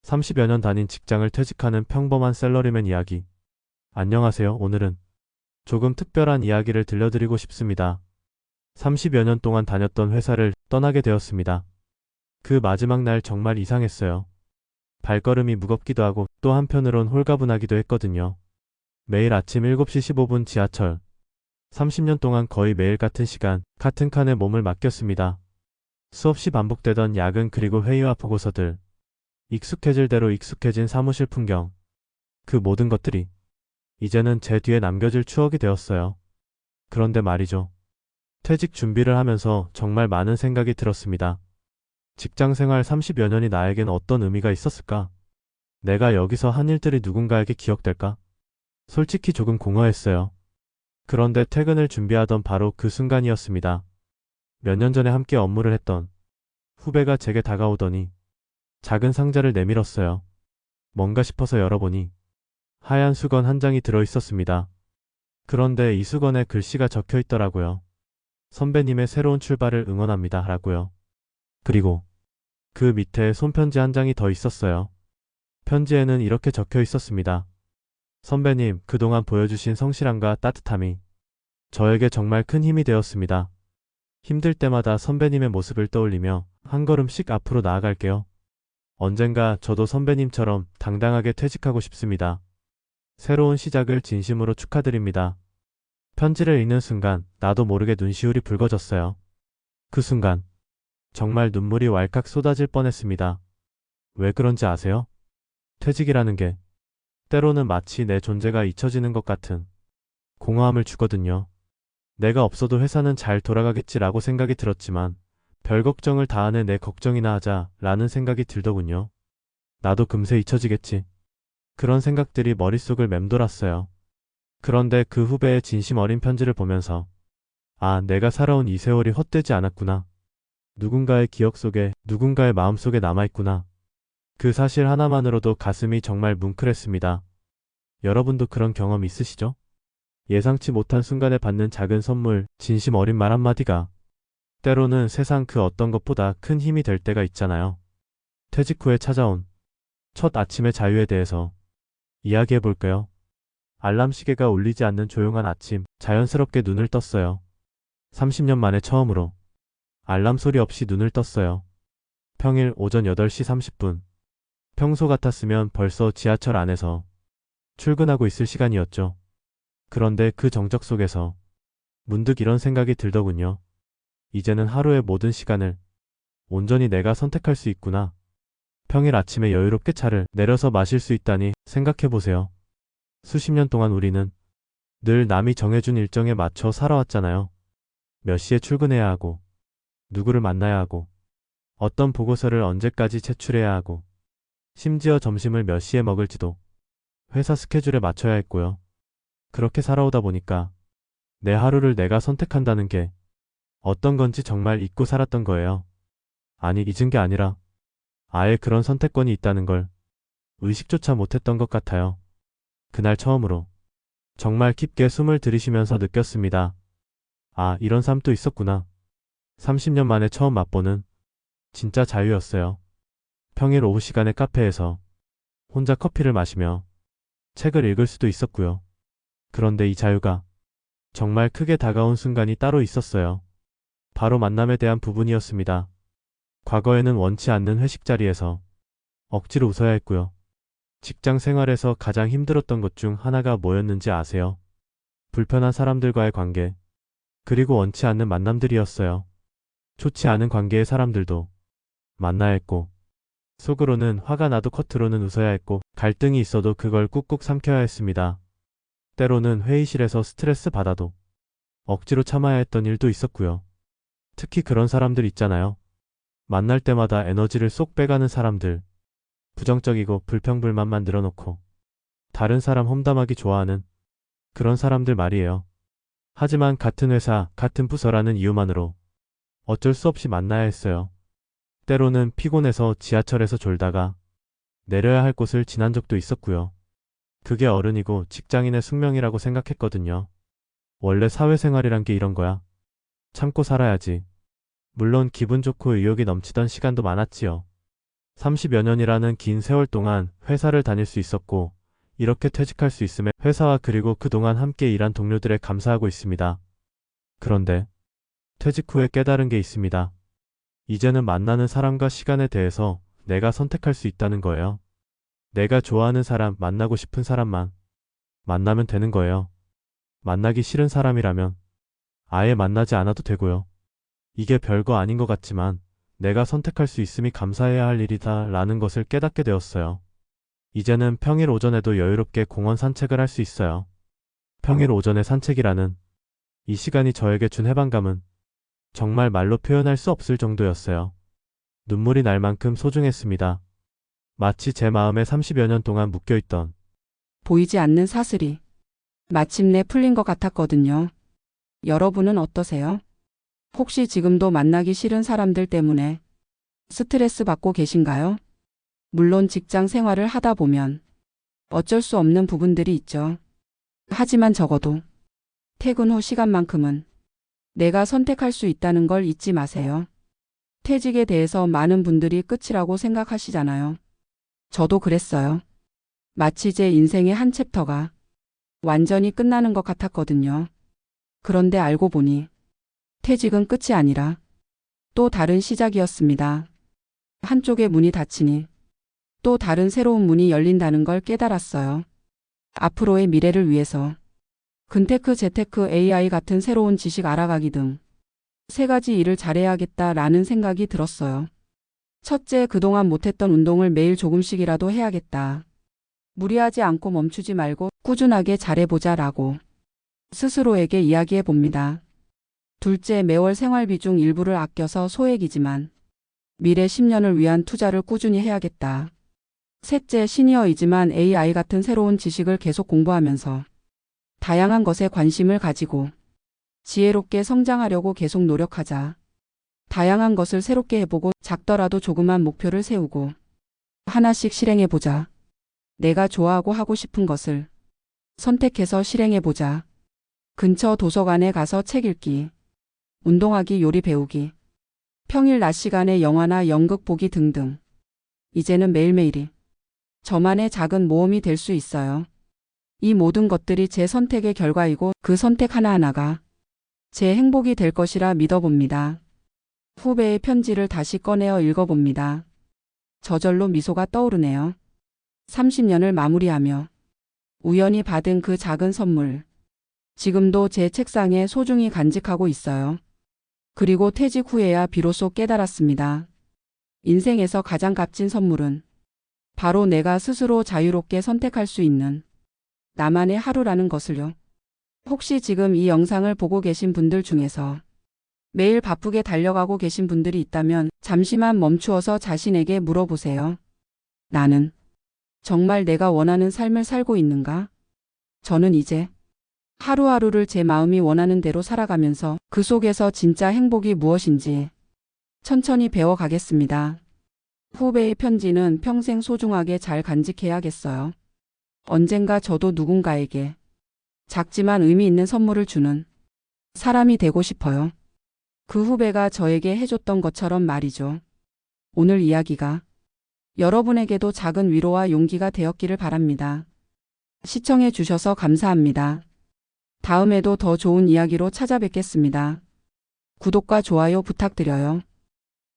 30여 년 다닌 직장을 퇴직하는 평범한 샐러리맨 이야기. 안녕하세요. 오늘은 조금 특별한 이야기를 들려드리고 싶습니다. 30여 년 동안 다녔던 회사를 떠나게 되었습니다. 그 마지막 날 정말 이상했어요. 발걸음이 무겁기도 하고 또 한편으론 홀가분하기도 했거든요. 매일 아침 7시 15분 지하철. 30년 동안 거의 매일 같은 시간, 같은 칸에 몸을 맡겼습니다. 수없이 반복되던 야근 그리고 회의와 보고서들. 익숙해질 대로 익숙해진 사무실 풍경. 그 모든 것들이 이제는 제 뒤에 남겨질 추억이 되었어요. 그런데 말이죠. 퇴직 준비를 하면서 정말 많은 생각이 들었습니다. 직장 생활 30여 년이 나에겐 어떤 의미가 있었을까? 내가 여기서 한 일들이 누군가에게 기억될까? 솔직히 조금 공허했어요. 그런데 퇴근을 준비하던 바로 그 순간이었습니다. 몇 년 전에 함께 업무를 했던 후배가 제게 다가오더니 작은 상자를 내밀었어요. 뭔가 싶어서 열어보니 하얀 수건 한 장이 들어있었습니다. 그런데 이 수건에 글씨가 적혀 있더라고요. 선배님의 새로운 출발을 응원합니다. 라고요. 그리고 그 밑에 손편지 한 장이 더 있었어요. 편지에는 이렇게 적혀 있었습니다. 선배님, 그동안 보여주신 성실함과 따뜻함이 저에게 정말 큰 힘이 되었습니다. 힘들 때마다 선배님의 모습을 떠올리며 한 걸음씩 앞으로 나아갈게요. 언젠가 저도 선배님처럼 당당하게 퇴직하고 싶습니다. 새로운 시작을 진심으로 축하드립니다. 편지를 읽는 순간 나도 모르게 눈시울이 붉어졌어요. 그 순간 정말 눈물이 왈칵 쏟아질 뻔했습니다. 왜 그런지 아세요? 퇴직이라는 게 때로는 마치 내 존재가 잊혀지는 것 같은 공허함을 주거든요. 내가 없어도 회사는 잘 돌아가겠지라고 생각이 들었지만 별 걱정을 다 하네 내 걱정이나 하자 라는 생각이 들더군요. 나도 금세 잊혀지겠지. 그런 생각들이 머릿속을 맴돌았어요. 그런데 그 후배의 진심 어린 편지를 보면서 아, 내가 살아온 이 세월이 헛되지 않았구나. 누군가의 기억 속에, 누군가의 마음 속에 남아있구나. 그 사실 하나만으로도 가슴이 정말 뭉클했습니다. 여러분도 그런 경험 있으시죠? 예상치 못한 순간에 받는 작은 선물, 진심 어린 말 한마디가 때로는 세상 그 어떤 것보다 큰 힘이 될 때가 있잖아요. 퇴직 후에 찾아온 첫 아침의 자유에 대해서 이야기해 볼까요? 알람 시계가 울리지 않는 조용한 아침, 자연스럽게 눈을 떴어요. 30년 만에 처음으로 알람 소리 없이 눈을 떴어요. 평일 오전 8시 30분. 평소 같았으면 벌써 지하철 안에서 출근하고 있을 시간이었죠. 그런데 그 정적 속에서 문득 이런 생각이 들더군요. 이제는 하루의 모든 시간을 온전히 내가 선택할 수 있구나. 평일 아침에 여유롭게 차를 내려서 마실 수 있다니 생각해보세요. 수십 년 동안 우리는 늘 남이 정해준 일정에 맞춰 살아왔잖아요. 몇 시에 출근해야 하고, 누구를 만나야 하고, 어떤 보고서를 언제까지 제출해야 하고, 심지어 점심을 몇 시에 먹을지도 회사 스케줄에 맞춰야 했고요. 그렇게 살아오다 보니까 내 하루를 내가 선택한다는 게 어떤 건지 정말 잊고 살았던 거예요. 아니, 잊은 게 아니라 아예 그런 선택권이 있다는 걸 의식조차 못했던 것 같아요. 그날 처음으로 정말 깊게 숨을 들이쉬면서 느꼈습니다. 아, 이런 삶도 있었구나. 30년 만에 처음 맛보는 진짜 자유였어요. 평일 오후 시간에 카페에서 혼자 커피를 마시며 책을 읽을 수도 있었고요. 그런데 이 자유가 정말 크게 다가온 순간이 따로 있었어요. 바로 만남에 대한 부분이었습니다. 과거에는 원치 않는 회식 자리에서 억지로 웃어야 했고요. 직장 생활에서 가장 힘들었던 것 중 하나가 뭐였는지 아세요? 불편한 사람들과의 관계, 그리고 원치 않는 만남들이었어요. 좋지 않은 관계의 사람들도 만나야 했고, 속으로는 화가 나도 겉으로는 웃어야 했고, 갈등이 있어도 그걸 꾹꾹 삼켜야 했습니다. 때로는 회의실에서 스트레스 받아도 억지로 참아야 했던 일도 있었고요. 특히 그런 사람들 있잖아요. 만날 때마다 에너지를 쏙 빼가는 사람들. 부정적이고 불평불만만 늘어놓고 다른 사람 험담하기 좋아하는 그런 사람들 말이에요. 하지만 같은 회사, 같은 부서라는 이유만으로 어쩔 수 없이 만나야 했어요. 때로는 피곤해서 지하철에서 졸다가 내려야 할 곳을 지난 적도 있었고요. 그게 어른이고 직장인의 숙명이라고 생각했거든요. 원래 사회생활이란 게 이런 거야. 참고 살아야지. 물론 기분 좋고 의욕이 넘치던 시간도 많았지요. 30여 년이라는 긴 세월 동안 회사를 다닐 수 있었고, 이렇게 퇴직할 수 있음에 회사와 그리고 그동안 함께 일한 동료들에 감사하고 있습니다. 그런데 퇴직 후에 깨달은 게 있습니다. 이제는 만나는 사람과 시간에 대해서 내가 선택할 수 있다는 거예요. 내가 좋아하는 사람, 만나고 싶은 사람만 만나면 되는 거예요. 만나기 싫은 사람이라면 아예 만나지 않아도 되고요. 이게 별거 아닌 것 같지만 내가 선택할 수 있음이 감사해야 할 일이다 라는 것을 깨닫게 되었어요. 이제는 평일 오전에도 여유롭게 공원 산책을 할 수 있어요. 평일 오전에 산책이라는 이 시간이 저에게 준 해방감은 정말 말로 표현할 수 없을 정도였어요. 눈물이 날 만큼 소중했습니다. 마치 제 마음에 30여 년 동안 묶여있던 보이지 않는 사슬이 마침내 풀린 것 같았거든요. 여러분은 어떠세요? 혹시 지금도 만나기 싫은 사람들 때문에 스트레스 받고 계신가요? 물론 직장 생활을 하다 보면 어쩔 수 없는 부분들이 있죠. 하지만 적어도 퇴근 후 시간만큼은 내가 선택할 수 있다는 걸 잊지 마세요. 퇴직에 대해서 많은 분들이 끝이라고 생각하시잖아요. 저도 그랬어요. 마치 제 인생의 한 챕터가 완전히 끝나는 것 같았거든요. 그런데 알고 보니 퇴직은 끝이 아니라 또 다른 시작이었습니다. 한쪽의 문이 닫히니 또 다른 새로운 문이 열린다는 걸 깨달았어요. 앞으로의 미래를 위해서 근테크, 재테크, AI 같은 새로운 지식 알아가기 등 3가지 일을 잘해야겠다라는 생각이 들었어요. 첫째, 그동안 못했던 운동을 매일 조금씩이라도 해야겠다. 무리하지 않고 멈추지 말고 꾸준하게 잘해보자 라고 스스로에게 이야기해 봅니다. 둘째, 매월 생활비 중 일부를 아껴서 소액이지만 미래 10년을 위한 투자를 꾸준히 해야겠다. 셋째, 시니어이지만 AI 같은 새로운 지식을 계속 공부하면서 다양한 것에 관심을 가지고 지혜롭게 성장하려고 계속 노력하자. 다양한 것을 새롭게 해보고 작더라도 조그만 목표를 세우고 하나씩 실행해보자. 내가 좋아하고 하고 싶은 것을 선택해서 실행해보자. 근처 도서관에 가서 책 읽기, 운동하기, 요리 배우기, 평일 낮 시간에 영화나 연극 보기 등등. 이제는 매일매일이 저만의 작은 모험이 될 수 있어요. 이 모든 것들이 제 선택의 결과이고 그 선택 하나하나가 제 행복이 될 것이라 믿어봅니다. 후배의 편지를 다시 꺼내어 읽어봅니다. 저절로 미소가 떠오르네요. 30년을 마무리하며 우연히 받은 그 작은 선물. 지금도 제 책상에 소중히 간직하고 있어요. 그리고 퇴직 후에야 비로소 깨달았습니다. 인생에서 가장 값진 선물은 바로 내가 스스로 자유롭게 선택할 수 있는 나만의 하루라는 것을요. 혹시 지금 이 영상을 보고 계신 분들 중에서 매일 바쁘게 달려가고 계신 분들이 있다면 잠시만 멈추어서 자신에게 물어보세요. 나는 정말 내가 원하는 삶을 살고 있는가? 저는 이제 하루하루를 제 마음이 원하는 대로 살아가면서 그 속에서 진짜 행복이 무엇인지 천천히 배워가겠습니다. 후배의 편지는 평생 소중하게 잘 간직해야겠어요. 언젠가 저도 누군가에게 작지만 의미 있는 선물을 주는 사람이 되고 싶어요. 그 후배가 저에게 해줬던 것처럼 말이죠. 오늘 이야기가 여러분에게도 작은 위로와 용기가 되었기를 바랍니다. 시청해 주셔서 감사합니다. 다음에도 더 좋은 이야기로 찾아뵙겠습니다. 구독과 좋아요 부탁드려요.